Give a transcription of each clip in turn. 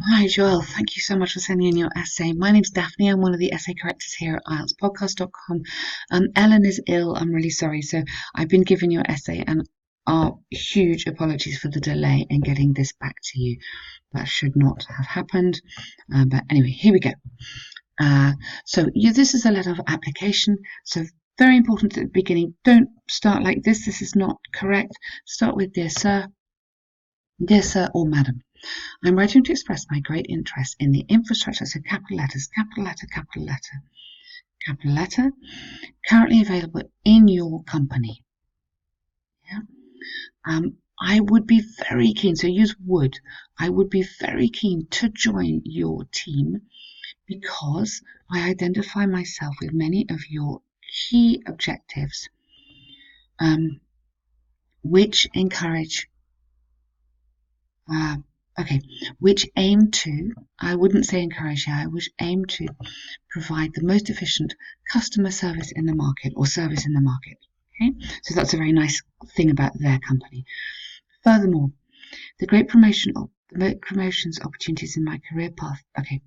Hi, Joel. Thank you so much for sending in your essay. My name's Daphne. I'm one of the essay correctors here at IELTSpodcast.com. Ellen is ill. I'm really sorry. So I've been given your essay and our huge apologies for the delay in getting this back to you. That should not have happened. But anyway, here we go. This is a letter of application. So very important at the beginning. Don't start like this. This is not correct. Start with dear sir or madam. I'm writing to express my great interest in the infrastructure, so capital letters, capital letter, capital letter, capital letter, currently available in your company. Yeah. I would be very keen, so use would. I would be very keen to join your team because I identify myself with many of your key objectives, which encourage which aim to, I wouldn't say encourage here, which aim to provide the most efficient customer service in the market or service in the market. Okay, so that's a very nice thing about their company. Furthermore, the great promotions opportunities in my career path. Okay.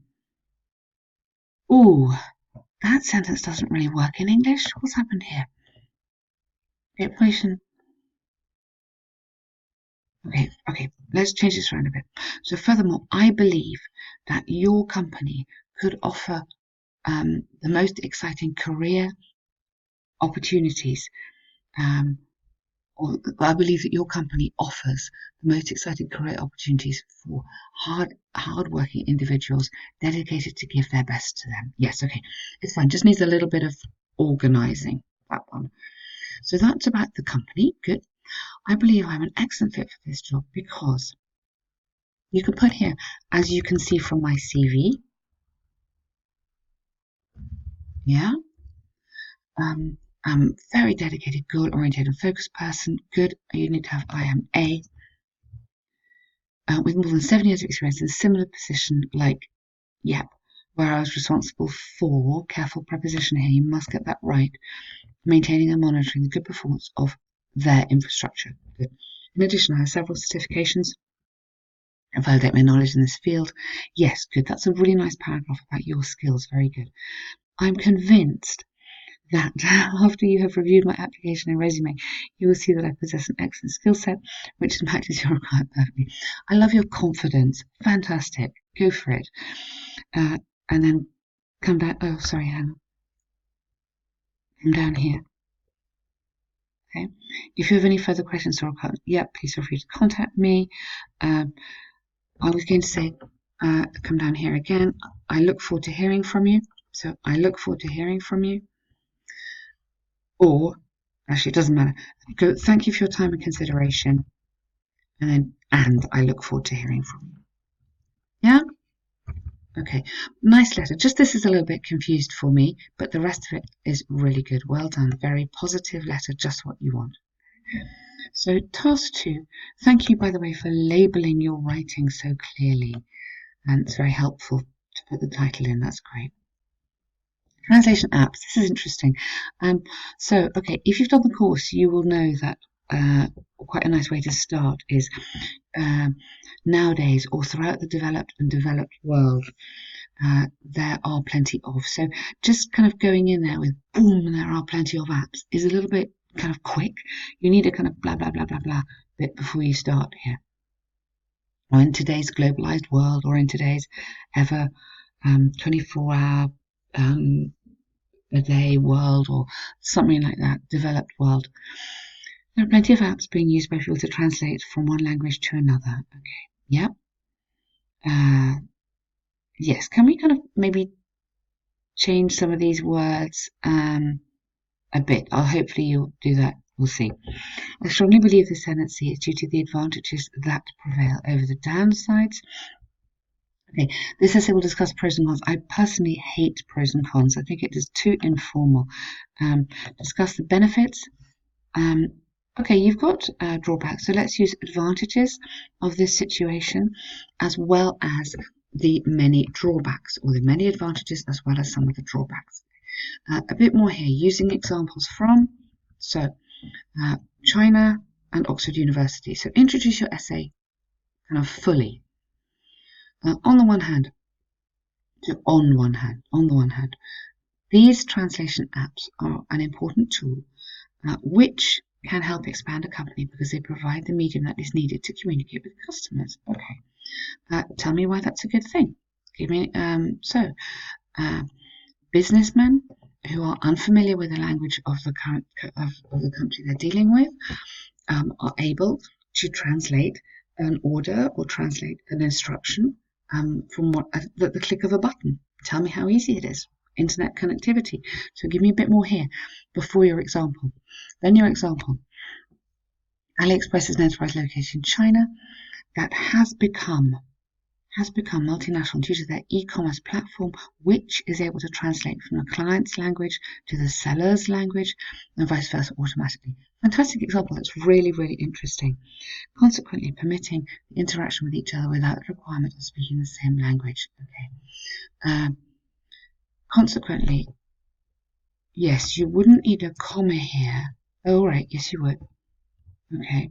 Ooh, that sentence doesn't really work in English. What's happened here? Great promotion. Okay, let's change this around a bit. So furthermore, I believe that your company could offer the most exciting career opportunities, or I believe that your company offers the most exciting career opportunities for hard-working individuals dedicated to give their best to them. Yes, okay, it's fine. Just needs a little bit of organizing, that one. So that's about the company. Good. I believe I'm an excellent fit for this job because you can put here, as you can see from my CV, yeah, I'm very dedicated, goal-oriented, and focused person. Good. You need to have I am a with more than 7 years of experience in a similar position, like yep, where I was responsible for careful preposition here. You must get that right. Maintaining and monitoring the good performance of their infrastructure. Good. In addition, I have several certifications and validate my knowledge in this field. Yes, good. That's a really nice paragraph about your skills. Very good. I'm convinced that after you have reviewed my application and resume, you will see that I possess an excellent skill set which matches your requirement perfectly. I love your confidence. Fantastic. Go for it. And then come down. Oh, sorry, Hannah. Come down here. Okay. If you have any further questions or comments, please feel free to contact me. I was going to say, come down here again. I look forward to hearing from you. So I look forward to hearing from you. Or, actually, it doesn't matter. Go, thank you for your time and consideration. And I look forward to hearing from you. Yeah? Okay. Nice letter. Just this is a little bit confused for me, but the rest of it is really good. Well done. Very positive letter, just what you want. So, task 2. Thank you, by the way, for labeling your writing so clearly. And it's very helpful to put the title in. That's great. Translation apps. This is interesting. If you've done the course, you will know that quite a nice way to start is nowadays or throughout the developed and developed world, there are plenty of. So just kind of going in there with boom, there are plenty of apps is a little bit kind of quick. You need a kind of blah, blah, blah, blah, blah bit before you start here. Or in today's globalized world or in today's ever 24-hour a day world or something like that, developed world. There are plenty of apps being used by people to translate from one language to another. Okay, yeah. Yes, can we kind of maybe change some of these words a bit? Hopefully you'll do that. We'll see. I strongly believe this tendency is due to the advantages that prevail over the downsides. Okay, this essay will discuss pros and cons. I personally hate pros and cons. I think it is too informal. Discuss the benefits. Okay, you've got drawbacks, so let's use advantages of this situation as well as the many drawbacks, or the many advantages as well as some of the drawbacks. A bit more here, using examples from China and Oxford University. So introduce your essay kind of fully. On the one hand, these translation apps are an important tool which can help expand a company because they provide the medium that is needed to communicate with customers. Okay, tell me why that's a good thing. Give me businessmen who are unfamiliar with the language of the country they're dealing with are able to translate an order or translate an instruction from at the click of a button. Tell me how easy it is. Internet connectivity. So give me a bit more here before your example. Then your example. AliExpress is an enterprise located in China that has become multinational due to their e-commerce platform, which is able to translate from the client's language to the seller's language and vice versa automatically. Fantastic example that's really, really interesting. Consequently, permitting the interaction with each other without the requirement of speaking the same language. Okay. Consequently, yes, you wouldn't need a comma here. Oh, right, yes, you would. Okay.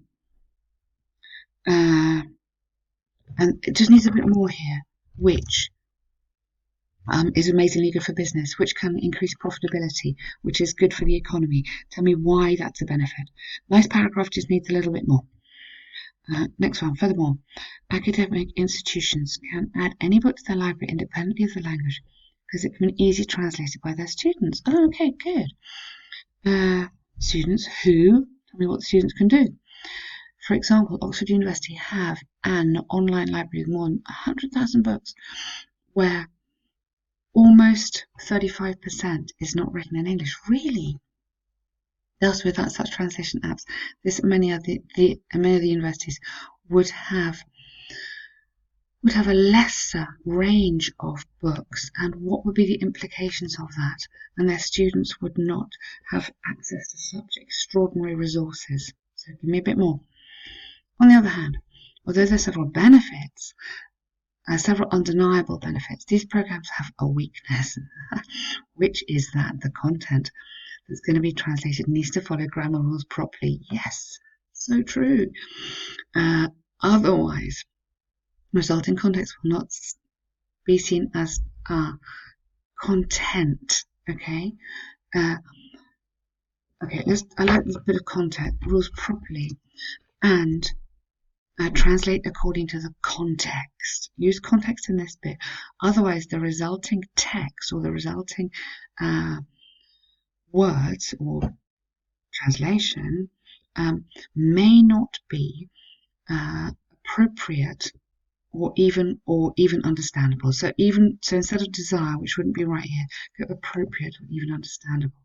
And it just needs a bit more here, which is amazingly good for business, which can increase profitability, which is good for the economy. Tell me why that's a benefit. Nice paragraph just needs a little bit more. Next one. Furthermore, academic institutions can add any book to their library independently of the language because it can be easily translated by their students. Oh, okay, good. Students who, tell me what the students can do. For example, Oxford University have an online library with more than 100,000 books where almost 35% is not written in English. Really? Thus, without such translation apps, many of the universities would have a lesser range of books, and what would be the implications of that? And their students would not have access to such extraordinary resources. So give me a bit more. On the other hand, although there are several benefits, several undeniable benefits, these programs have a weakness, which is that the content that's going to be translated needs to follow grammar rules properly. Yes, so true. Otherwise, resulting context will not be seen as content. Okay. I like this bit of content. Rules properly and translate according to the context. Use context in this bit. Otherwise, the resulting text or the resulting words or translation may not be appropriate or even understandable. So instead of desire, which wouldn't be right here, go appropriate or even understandable.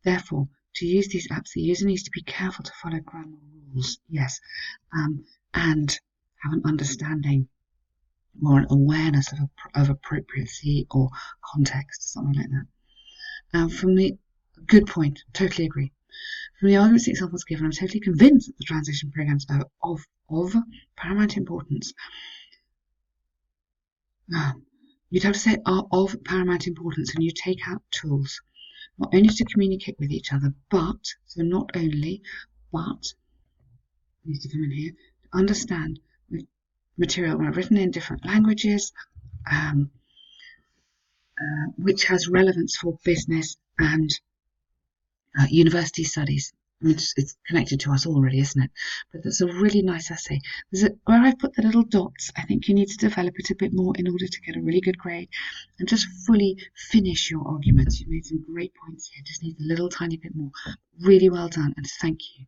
Therefore, to use these apps, the user needs to be careful to follow grammar rules, yes, and have an understanding or an awareness of appropriacy or context, something like that. From the good point, totally agree. From the arguments and examples given, I'm totally convinced that the translation programs are of paramount importance. You'd have to say are of paramount importance, and you take out tools not only to communicate with each other, but needs to come in here, to understand material written in different languages, which has relevance for business and university studies. I mean, it's connected to us already, isn't it? But that's a really nice essay. Where I've put the little dots, I think you need to develop it a bit more in order to get a really good grade and just fully finish your arguments. You've made some great points here. Just need a little tiny bit more. Really well done, and thank you.